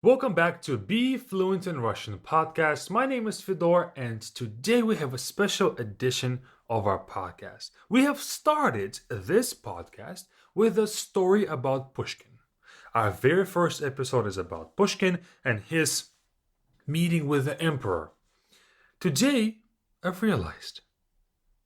Welcome back to Be Fluent in Russian podcast. My name is Fedor, and today we have a special edition of our podcast. We have started this podcast with a story about Pushkin. Our very first episode is about Pushkin and his meeting with the emperor. Today, I've realized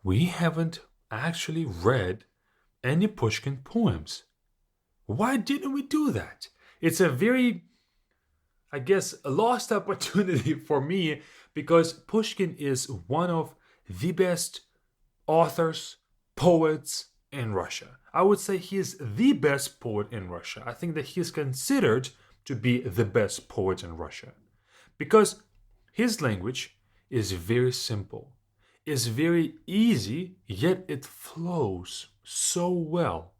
we haven't actually read any Pushkin poems. Why didn't we do that? It's a very a lost opportunity for me because Pushkin is one of the best authors, poets in Russia. I would say he is the best poet in Russia. I think that he is considered to be the best poet in Russia because his language is very simple, is very easy, yet it flows so well.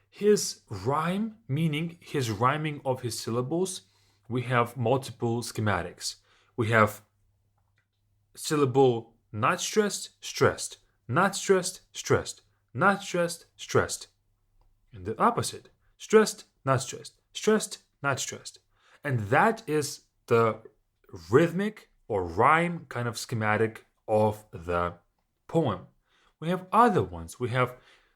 His rhyme, meaning his rhyming of his syllables, we have multiple schematics. We have syllable not stressed, stressed, not stressed, stressed, not stressed, stressed. And the opposite, stressed, not stressed, stressed, not stressed. And that is the rhythmic or rhyme kind of schematic of the poem. We have other ones. We have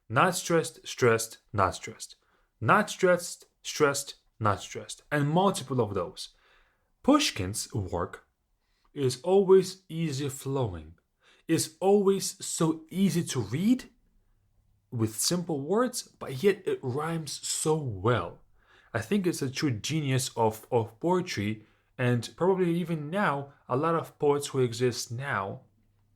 not stressed, stressed, not stressed. Not stressed, stressed, not stressed, and multiple of those. Pushkin's work is always easy flowing, is always so easy to read with simple words, but yet it rhymes so well. I think it's a true genius of poetry, and probably even now, a lot of poets who exist now,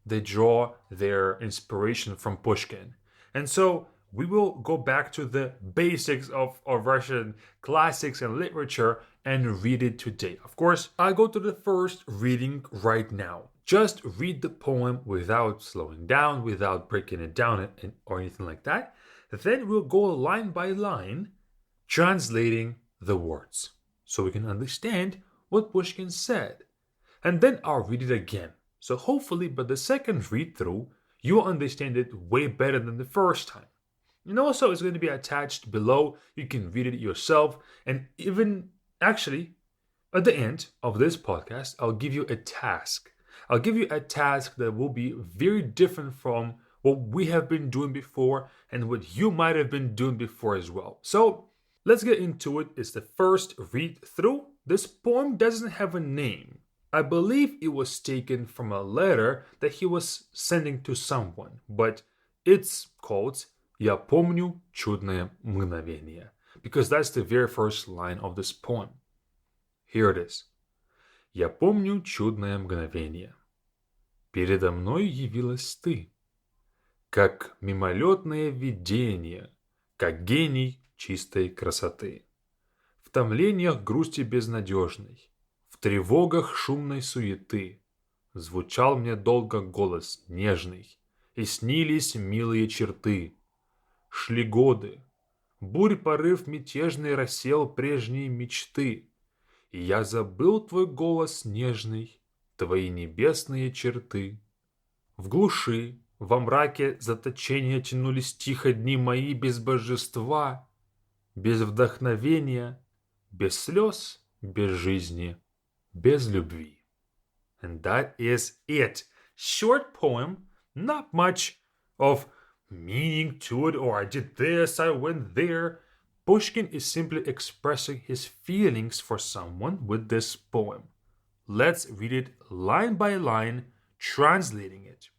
they draw their inspiration from Pushkin. And so we will go back to the basics of Russian classics and literature and read it today. Of course, I go to the first reading right now. Just read the poem without slowing down, without breaking it down or anything like that. Then we'll go line by line, translating the words so we can understand what Pushkin said. And then I'll read it again. So hopefully, by the second read through, you'll understand it way better than the first time. And also, it's going to be attached below. You can read it yourself. And even actually, at the end of this podcast, I'll give you a task. I'll give you a task that will be very different from what we have been doing before and what you might have been doing before as well. So let's get into it. It's the first read through. This poem doesn't have a name. I believe it was taken from a letter that he was sending to someone, but it's called Я помню чудное мгновенье, because that's the very first line of this poem. Here it is. Я помню чудное мгновенье. Передо мной явилась ты, как мимолетное виденье, как гений чистой красоты. В томленьях грусти безнадежной, в тревогах шумной суеты. Звучал мне долго голос нежный, и снились милые черты. Шли годы. Бурь, порыв мятежный рассеял прежние мечты. И я забыл твой голос нежный, твои небесные черты. В глуши, во мраке заточения тянулись тихо дни мои без божества, без вдохновения, без слез, без жизни, без любви. And that is it. Short poem, not much of meaning to it, or I did this, I went there. Pushkin is simply expressing his feelings for someone with this poem. Let's read it line by line, translating it.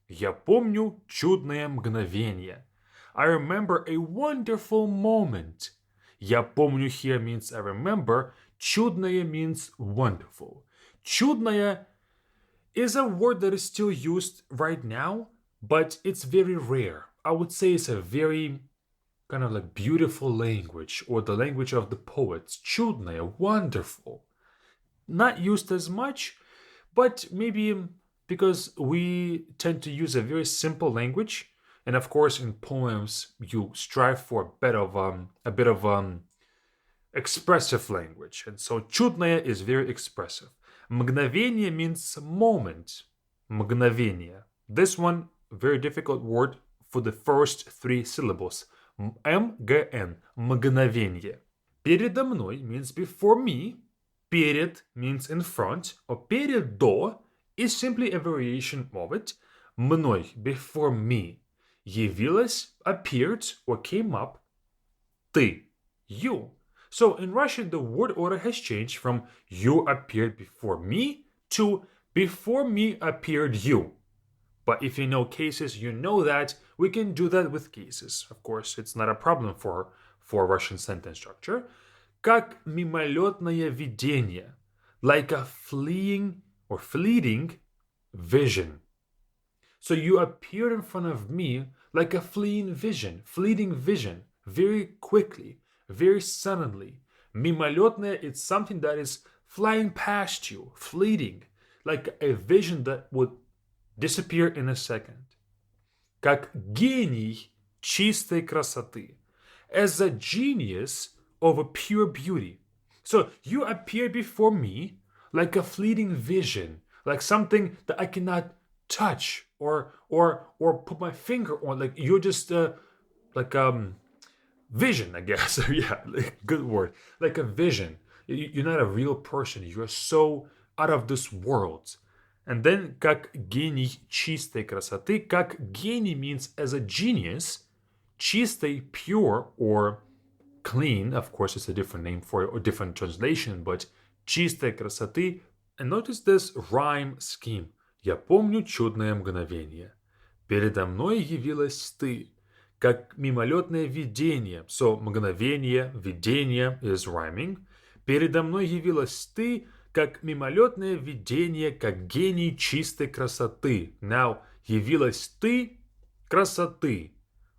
Я помню чудное мгновенье. I remember a wonderful moment. Я помню here means I remember. Чудное means wonderful. Чудное is a word that is still used right now, but it's very rare. I would say it's a very kind of like beautiful language, or the language of the poets. Чудное, wonderful. Not used as much, but maybe because we tend to use a very simple language, and of course in poems you strive for a bit of expressive language, and so чудное is very expressive. Мгновенье means moment. Мгновенье. This one, very difficult word for the first three syllables. MGN. Мгновенье. Передо мной means before me. Перед means in front, or передо is simply a variation of it. Мной, before me. Явилась, appeared or came up. Ты, you. So in Russian, the word order has changed from you appeared before me to before me appeared you. But if you know cases, you know that we can do that with cases. Of course, it's not a problem for Russian sentence structure. Как мимолетное виденье, like a fleeing or fleeting vision. So you appeared in front of me like a fleeting vision, very quickly, very suddenly. Мимолетное is something that is flying past you, fleeting, like a vision that would disappear in a second. Как гений чистой красоты, as a genius of a pure beauty. So you appear before me like a fleeting vision, like something that I cannot touch or put my finger on. Like you're just like vision, I guess. Yeah, like, good word. Like a vision. You're not a real person. You're so out of this world. And then как гений чистой красоты, как гений means as a genius, чистой, pure or clean, of course it's a different name for it or different translation, but чистой красоты. And notice this rhyme scheme. Я помню чудное мгновенье. Передо мной явилась ты, как мимолетное виденье. So мгновенье, виденье is rhyming. Передо мной явилась ты, как мимолетное виденье, как гений чистой красоты. Now, явилась ты, красоты.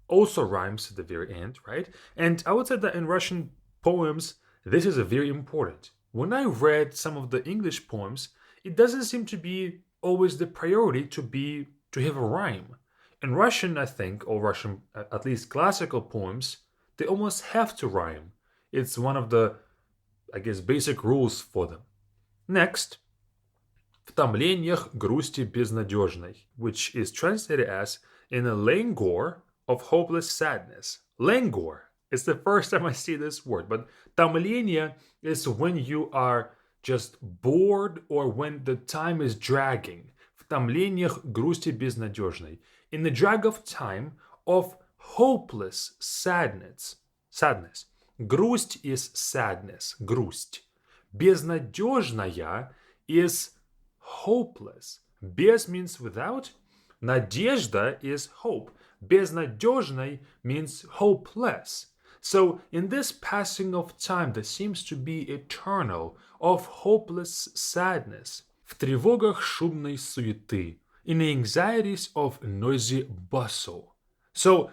Also rhymes at the very end, right? And I would say that in Russian poems, this is very important. When I read some of the English poems, it doesn't seem to be always the priority to have a rhyme. In Russian, I think, or Russian, at least classical poems, they almost have to rhyme. It's one of the, I guess, basic rules for them. Next, в томленьях грусти безнадежной, which is translated as in a languor of hopeless sadness. Languor is the first time I see this word, but томленье is when you are just bored or when the time is dragging. В томленьях грусти безнадежной. In the drag of time of hopeless sadness. Грусть is sadness, грусть. Безнадежная is hopeless. Без means without. Надежда is hope. Безнадежной means hopeless. So in this passing of time that seems to be eternal, of hopeless sadness, в тревогах шумной суеты, in the anxieties of noisy bustle. So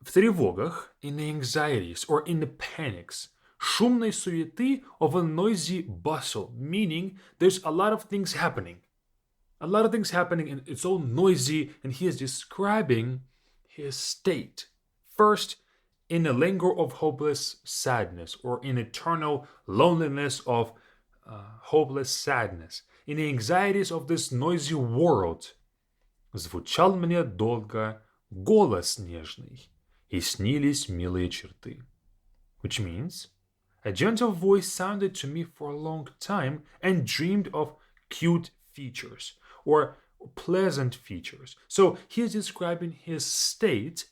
в тревогах, in the anxieties or in the panics, шумной суеты of a noisy bustle, meaning there's a lot of things happening. A lot of things happening and it's all noisy, and he is describing his state. First, in a languor of hopeless sadness or in eternal loneliness of hopeless sadness, in the anxieties of this noisy world. Звучал мне долго голос нежный, и снились милые черты. Which means, a gentle voice sounded to me for a long time and dreamed of cute features or pleasant features. So he's describing his state,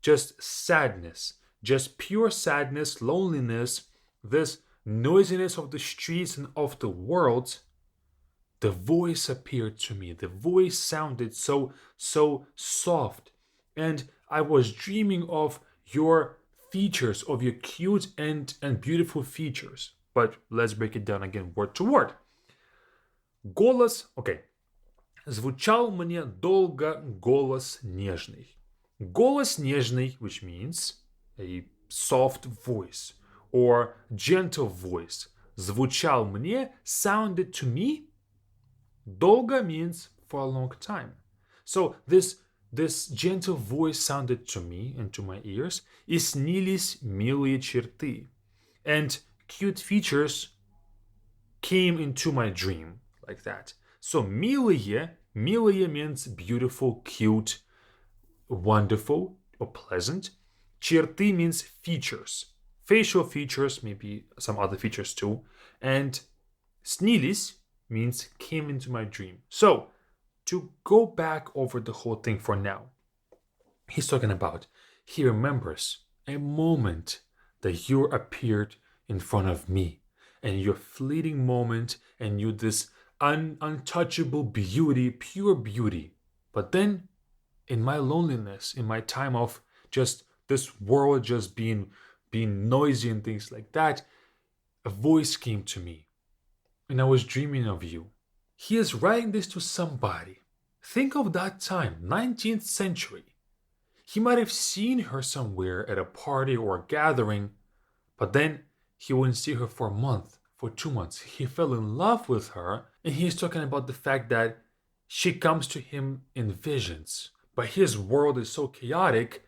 just sadness, just pure sadness, loneliness, this noisiness of the streets and of the world. The voice appeared to me. The voice sounded so soft. And I was dreaming of your features, of your cute and beautiful features. But let's break it down again word to word. Голос, okay. Звучал мне долго голос нежный. Голос нежный, which means a soft voice or gentle voice. Звучал мне, sounded to me. Долго means for a long time. So this gentle voice sounded to me and to my ears. И снились милые черты. And cute features came into my dream like that. So милые means beautiful, cute, wonderful, or pleasant. Черты means features. facial features, maybe some other features too. And снились means came into my dream. So, to go back over the whole thing for now, he's talking about he remembers a moment that you appeared in front of me, and your fleeting moment, and you this untouchable beauty, pure beauty. But then, in my loneliness, in my time of just this world just being noisy and things like that, a voice came to me, and I was dreaming of you. He is writing this to somebody. Think of that time, 19th century. He might have seen her somewhere at a party or a gathering, but then he wouldn't see her for a month, for 2 months. He fell in love with her, and he's talking about the fact that she comes to him in visions. But his world is so chaotic,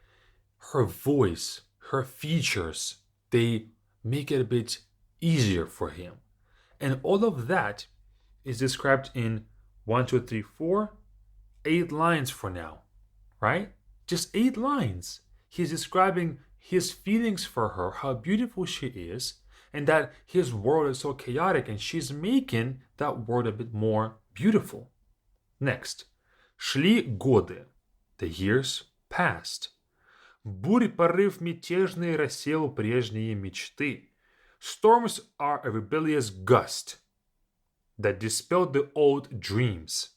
her voice, her features, they make it a bit easier for him. And all of that is described in 8 lines for now, right? Just 8 lines. He's describing his feelings for her, how beautiful she is, and that his world is so chaotic, and she's making that world a bit more beautiful. Next. Шли годы. The years passed. Бурь, порыв, мятежный, рассеял прежние мечты. Storms are a rebellious gust that dispelled the old dreams.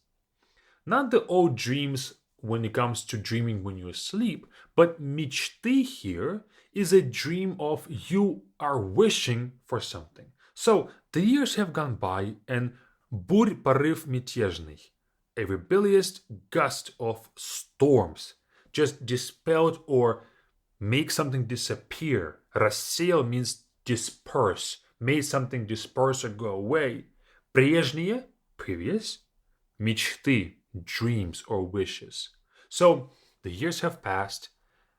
Not the old dreams when it comes to dreaming when you asleep, but мечты here is a dream of you are wishing for something. So the years have gone by, and бурь, порыв, мятежный, a rebellious gust of storms, just dispelled or make something disappear. Рассеял means disperse, made something disperse or go away. Прежние, previous. Мечты, dreams or wishes. So the years have passed,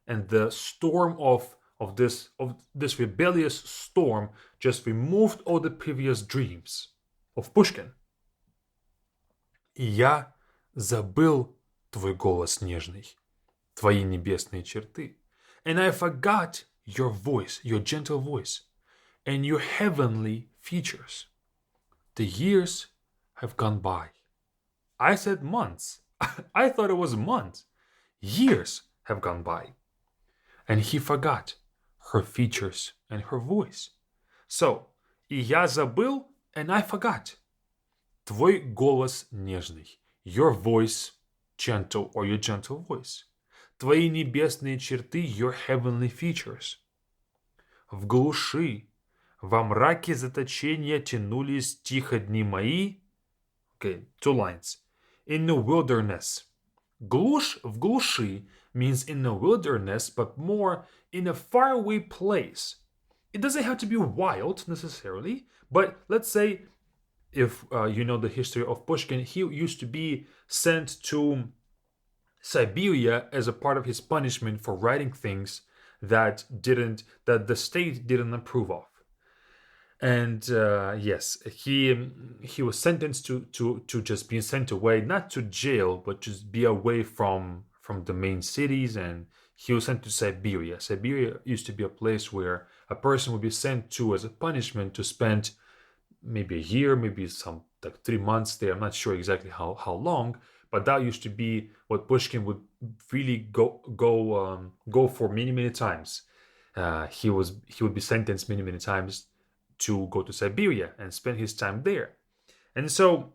and the storm of this rebellious storm just removed all the previous dreams of Pushkin. И я забыл твой голос нежный, твои небесные черты. And I forgot your voice, your gentle voice, and your heavenly features. The years have gone by. I said months. I thought it was months. Years have gone by. And he forgot her features and her voice. So, и я забыл, and I forgot. Твой голос нежный, your voice gentle or your gentle voice. Твои небесные черты, your heavenly features. В глуши, во мраке заточения тянулись тихо дни мои. Okay, 2 lines. In the wilderness. Глушь в глуши means in the wilderness, but more in a faraway place. It doesn't have to be wild necessarily, but let's say if you know the history of Pushkin, he used to be sent to Siberia as a part of his punishment for writing things that the state didn't approve of. And yes, he was sentenced to just being sent away, not to jail, but just be away from the main cities, and he was sent to Siberia. Siberia used to be a place where a person would be sent to as a punishment to spend maybe a year, maybe some like 3 months there. I'm not sure exactly how long, but that used to be what Pushkin would really go for many times. He would be sentenced many times to go to Siberia and spend his time there. And so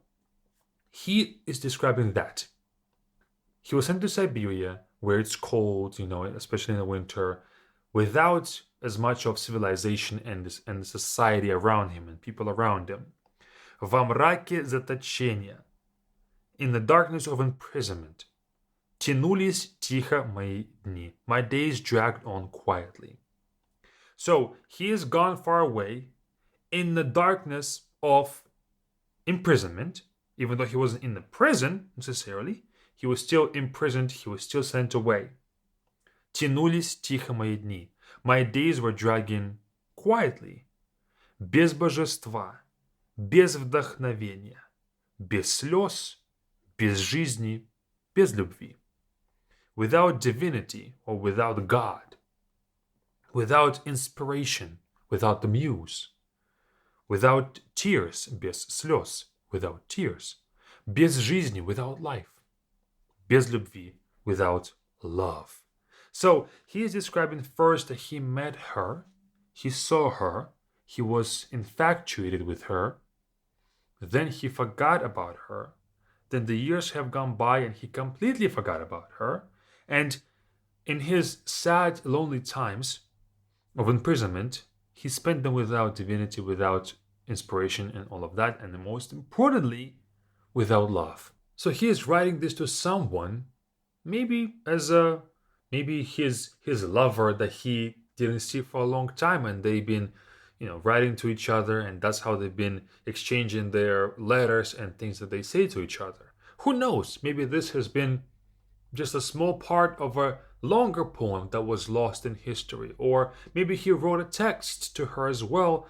he is describing that. He was sent to Siberia where it's cold, especially in the winter, without as much of civilization and the society around him and people around him. Во мраке заточения, in the darkness of imprisonment, тянулись тихо мои дни. My days dragged on quietly. So he is gone far away in the darkness of imprisonment, even though he wasn't in the prison necessarily. He was still imprisoned, he was still sent away. Тянулись тихо мои дни. My days were dragging quietly. Без божества, без вдохновения, без слез, без жизни, без любви. Without divinity or without God, without inspiration, without the muse, without tears, без слез, without tears, без жизни, without life, без любви, without love. So he is describing first that he met her, he saw her, he was infatuated with her, then he forgot about her, then the years have gone by and he completely forgot about her, and in his sad, lonely times of imprisonment, he spent them without divinity, without inspiration and all of that, and most importantly, without love. So he is writing this to someone, maybe his lover that he didn't see for a long time, and they've been, writing to each other, and that's how they've been exchanging their letters and things that they say to each other. Who knows? Maybe this has been just a small part of a longer poem that was lost in history, or maybe he wrote a text to her as well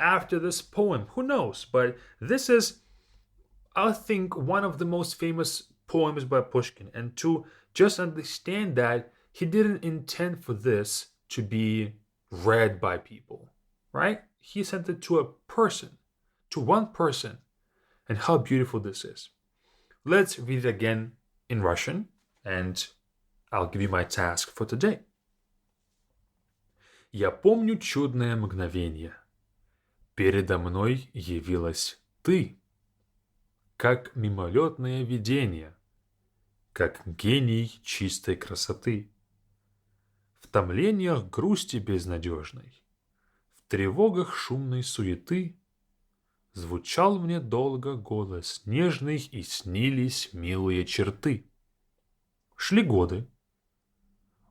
after this poem. Who knows? But this is, I think, one of the most famous poems by Pushkin, and to just understand that he didn't intend for this to be read by people, right? He sent it to a person, to one person, and how beautiful this is. Let's read it again in Russian, and I'll give you my task for today. Я помню чудное мгновенье. Передо мной явилась ты, как мимолетное виденье, как гений чистой красоты. В томленьях грусти безнадежной, в тревогах шумной суеты звучал мне долго голос нежный, и снились милые черты. Шли годы.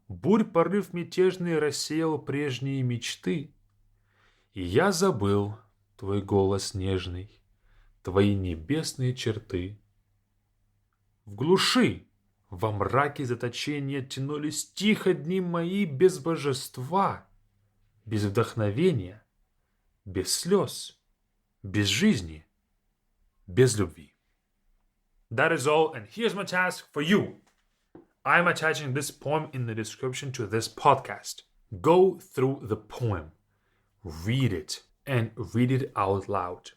Бурь, порыв мятежный рассеял прежние мечты, и я забыл твой голос нежный, твои небесные черты. В глуши, во мраке заточения тянулись тихо дни мои без божества, без вдохновения, без слез, без жизни, без любви. That is all, and here's my task for you. I'm attaching this poem in the description to this podcast. Go through the poem, read it, and read it out loud.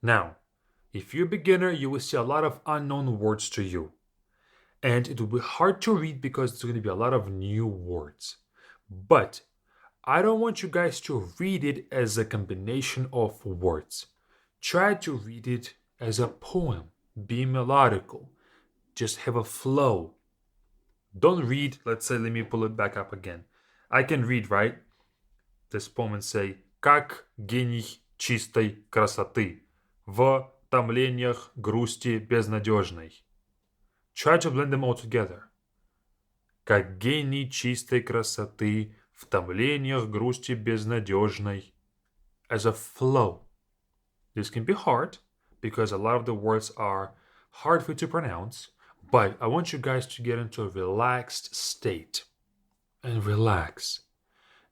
Now, if you're a beginner, you will see a lot of unknown words to you. And it will be hard to read because there's going to be a lot of new words. But I don't want you guys to read it as a combination of words. Try to read it as a poem. Be melodical. Just have a flow. Don't read, let's say, let me pull it back up again. I can read, right? This poem and say, как гений чистой красоты, в томленьях грусти безнадежной. Try to blend them all together. Как гений чистой красоты, в томленьях грусти безнадежной. As a flow. This can be hard, because a lot of the words are hard for you to pronounce, but I want you guys to get into a relaxed state. And relax.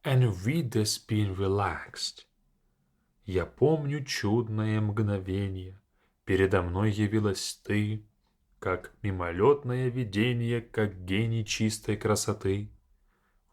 And read this being relaxed. Я помню чудное мгновенье. Передо мной явилась ты, как мимолетное виденье, как гений чистой красоты.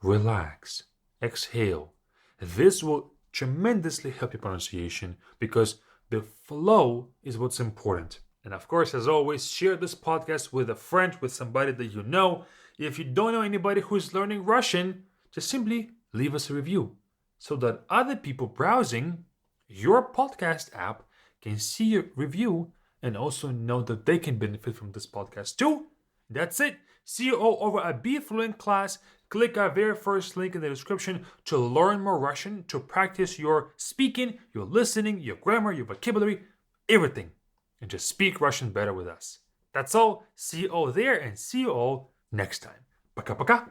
Relax. Exhale. This will tremendously help your pronunciation because the flow is what's important. And of course, as always, share this podcast with a friend, with somebody that you know. If you don't know anybody who's learning Russian, just simply leave us a review so that other people browsing your podcast app can see your review and also know that they can benefit from this podcast too. That's it. See you all over at Be Fluent class. Click our very first link in the description to learn more Russian, to practice your speaking, your listening, your grammar, your vocabulary, everything. And just speak Russian better with us. That's all. See you all there and see you all next time. Пока-пока.